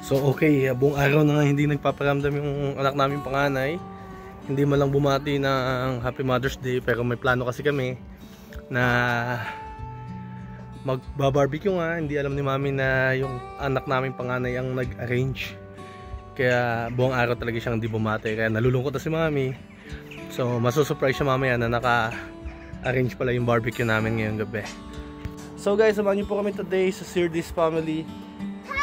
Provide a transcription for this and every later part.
So okay, buong araw na nga hindi nagpaparamdam yung anak namin panganay. Hindi man lang bumati ng Happy Mother's Day, pero may plano kasi kami na magbabarbecue nga. Hindi alam ni mami na yung anak namin panganay ang nag-arrange. Kaya buong araw talaga siyang hindi bumati. Kaya nalulungkot na si mami. So masusurprise siya mamaya na naka-arrange pala yung barbecue namin ngayong gabi. So guys, samahan niyo po kami today sa Sirdis family.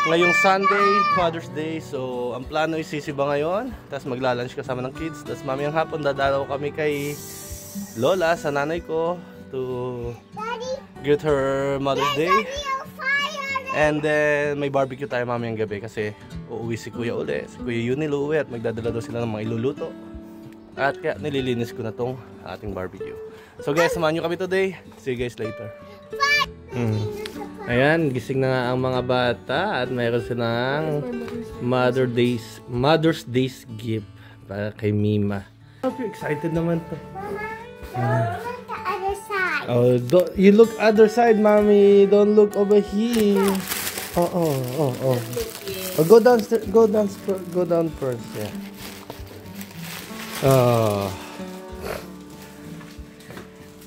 Ngayong Sunday, Father's Day. So ang plano is sisiba ngayon, tapos maglalunch kasama ng kids. Tapos mamayang hapon dadalaw kami kay Lola, sa nanay ko, to greet her Mother's Day. And then may barbecue tayo mamayang gabi kasi uuwi si Kuya uli. Si Kuya Yunil uuwi at magdadala daw sila ng mga iluluto. At kaya nililinis ko na tong ating barbecue. So guys, samahan nyo kami today. See you guys later. Ayan, gising na nga ang mga bata at mayroon silang Mother's Day's gift para kay Mima. Excited naman to. Look the other side. Oh, you look other side, mommy. Don't look over here. Oh. Go downstairs. Go down first. Yeah. Oh.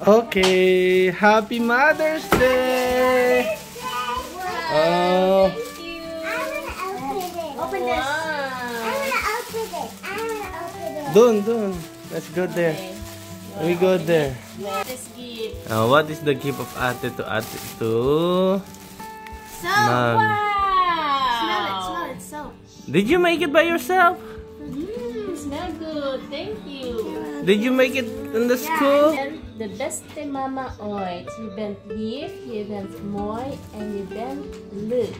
Okay. Happy Mother's Day. Oh. I want to open it. Open this. I want to open it. I want to open it. Dun. Let's go there. We go there. This gift. What is the gift of ate to ate to? So, Mom. wow! Smell it. Soap. Did you make it by yourself? Smell good. Thank you. Did you make it in the school? And the best mama oil. You bent beef, you bent moy, and you bent look.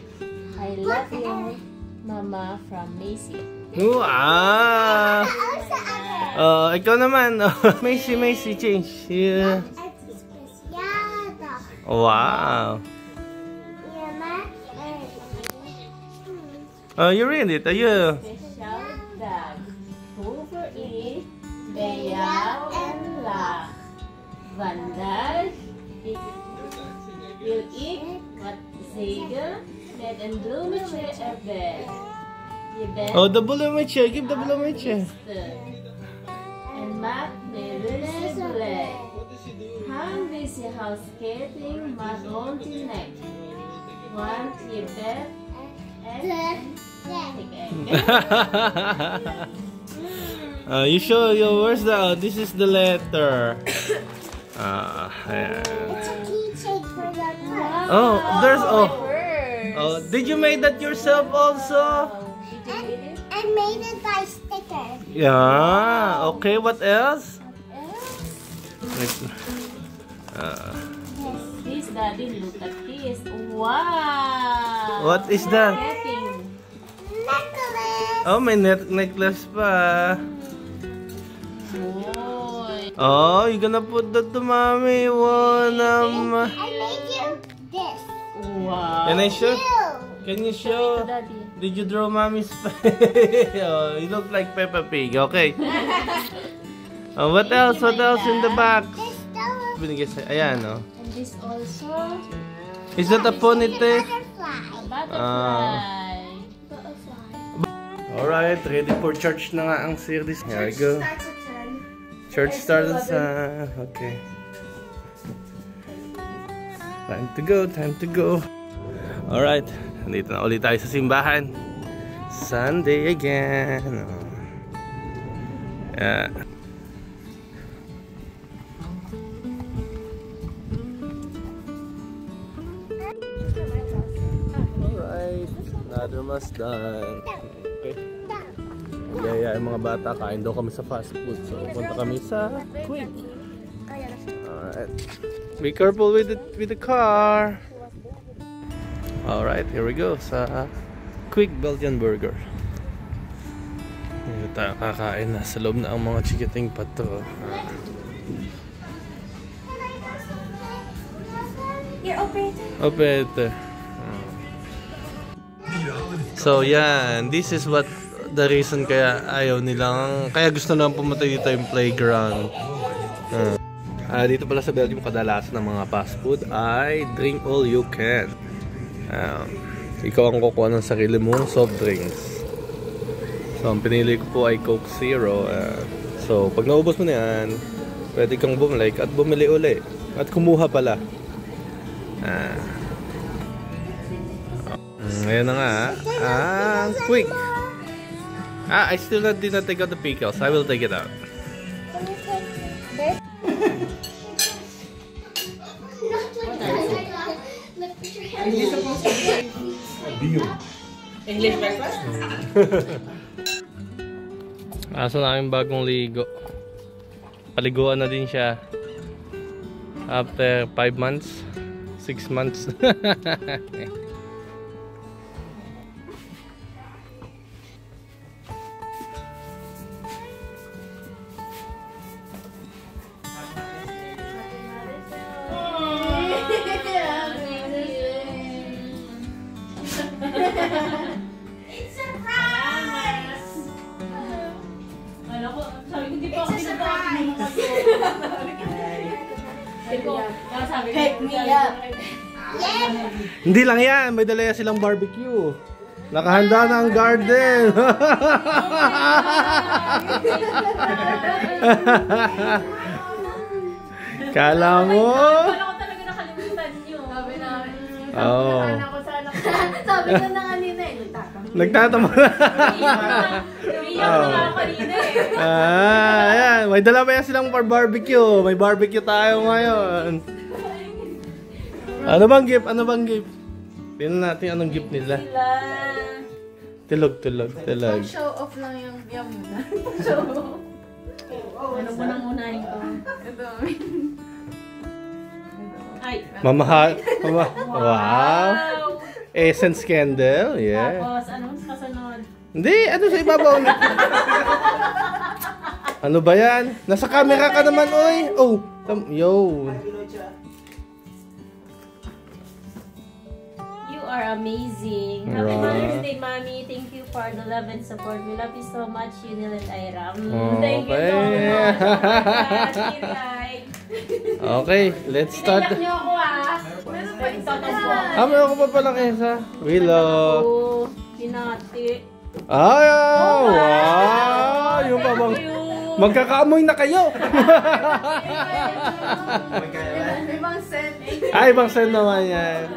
I love you, mama from Macy. Wow! Ikaw naman. Macy, change. Yeah. Wow. You read it, are you? Special dog. Over it, Bea and La. Vandal. Will eat what Zega, Ned and Blumenche are best. Oh, the Blumenche. Give the Blumenche. And Matt Nevis Black. How busy house skating, Matt on to neck. One Tibet and You show your where's the this is the letter. Yeah. It's a keychain for your purse. Oh, there's purse. oh, did you make that yourself also? I made it by stickers. Yeah. Okay, what else? This daddy, look at this. Wow! What is that? Getting Necklace. Oh, may necklace pa. boy. Oh, you gonna put that to mommy? Wow, naman. I made you this. Wow. Can I show? You. Can you show? Daddy. Did you draw mommy's face? Oh, you look like Peppa Pig. Okay. Oh, what else? What else in the box? This dollar. Binigay sa... Ayan, oh. And this also Is that a ponytail? Butterfly. a butterfly. Alright, ready for church na nga ang series. Here we go. Starts at 10. Church starts sa... Okay. Time to go. Alright, nandito na ulit tayo sa simbahan. Sunday again. Oh. Yeah. Alright, another mass done. Okay. Yaya yung mga bata, kain daw kami sa fast food. So, punta kami sa Quick. Alright. Be careful with the car. Alright, here we go sa Quick Belgian Burger. Dito tayo kakain na. Sa loob na ang mga chikiting pato. You're operator. Operator. So yan, this is what the reason kaya ayaw nilang, kaya gusto nilang pumunta dito yung playground. Dito pala sa Belgium kadalasan ng mga fast food ay drink all you can. ikaw ang kukuha ng sarili mong soft drinks. So, ang pinili ko po ay Coke Zero. So, pag naubos mo na yan, pwede kang bumalik at bumili uli. At kumuha pala. Ayan na nga. Quick. I still did not take out the pickles. I will take it out. English breakfast? Aso namin bagong ligo. Paliguan na din siya. After 5 months, 6 months. It's a surprise! Alam ko, sabi ko, di pa ako Pick me up. Hindi lang yan, may dala silang barbecue. Nakahanda na ang garden. Kala mo? Kala ko talaga nakalimutan nyo. Sabi namin. Oo. Sabi ko na kanina eh, Nagtatama. Iiyak na nga kanina eh. Ayan. May dala pa yan silang barbecue. May barbecue tayo ngayon. Ano bang gift? Ano bang gift? Tingnan natin anong gift nila. Tulog. show off lang yung yum na. Ano mo nang unahin ko? Ito. Ay. Mamahal. Wow. Essence candle. Yeah. Tapos, anong kasunod? Hindi. Ano sa ibabaw na? Ano ba yan? Nasa camera ka naman, oy. Oh. Yo. You are amazing. Happy Mother's Day, Mommy. Thank you for the love and support. We love you so much, Yunil and Ira. Thank you so much. Okay, let's start. Tinayak niyo ako Meron pa isa ah. Meron ko pa palang isa. Willow. Oo, pinati. Ay, wow! Yung pa bang... Magkakaamoy na kayo! Ibang scent. Ay, ibang scent naman yan.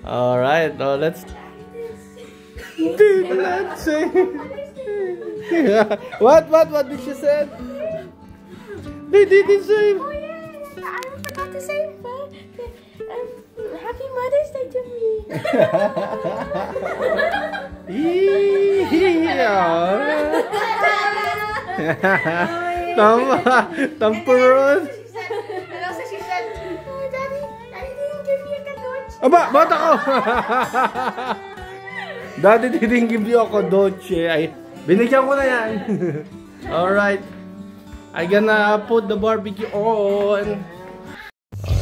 Alright, let's... Let's say... What did she say? They didn't say... Oh yeah, I forgot to say Happy Mother's Day to me. Tampurot. And also she said, oh, Daddy didn't give me a kadoch. Aba, bata ko! Daddy didn't give you a kadoche. Ay, binigyan ko na yan. Alright. I gonna put the barbecue on.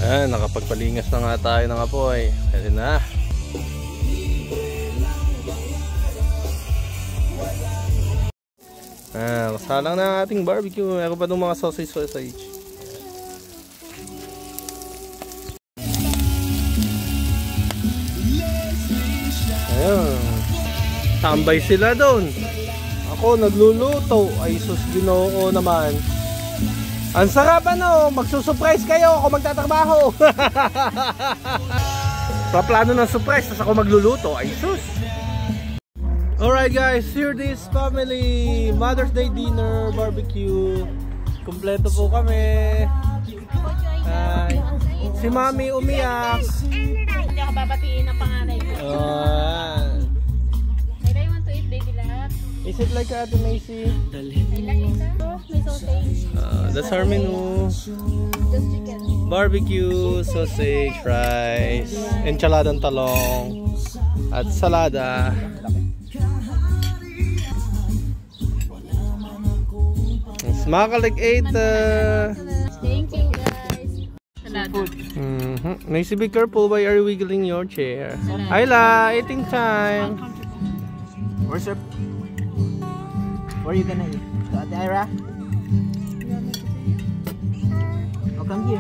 Ayan, nakapagpalingas na nga tayo ng apoy. Kasi na. Kasalang na ang ating barbecue. Meron pa itong mga sausage. Ayan. Tambay sila doon. Ako nagluluto. Ay sus, Ginoo naman. Ang sarap ano, magsusurprise kayo ako magtatrabaho. Paplano ng surprise, tapos ako magluluto. Ay sus. Alright guys, here this family Mother's Day dinner barbecue. Kompleto po kami. Ay, si Mami umiyak. Hindi ako babatiin ng panganay ko. I want to eat baby lahat. Is it like Ate Macy? I like it. May sausage. That's our menu. Just chicken. Barbecue, sausage, rice, enchiladang talong, at salada. Smakalik 8. Thank you guys. Salada. Macy, be careful. Why are you wiggling your chair? Ayla, eating time. Where are you gonna eat? To Ate Ira? Oh, come here.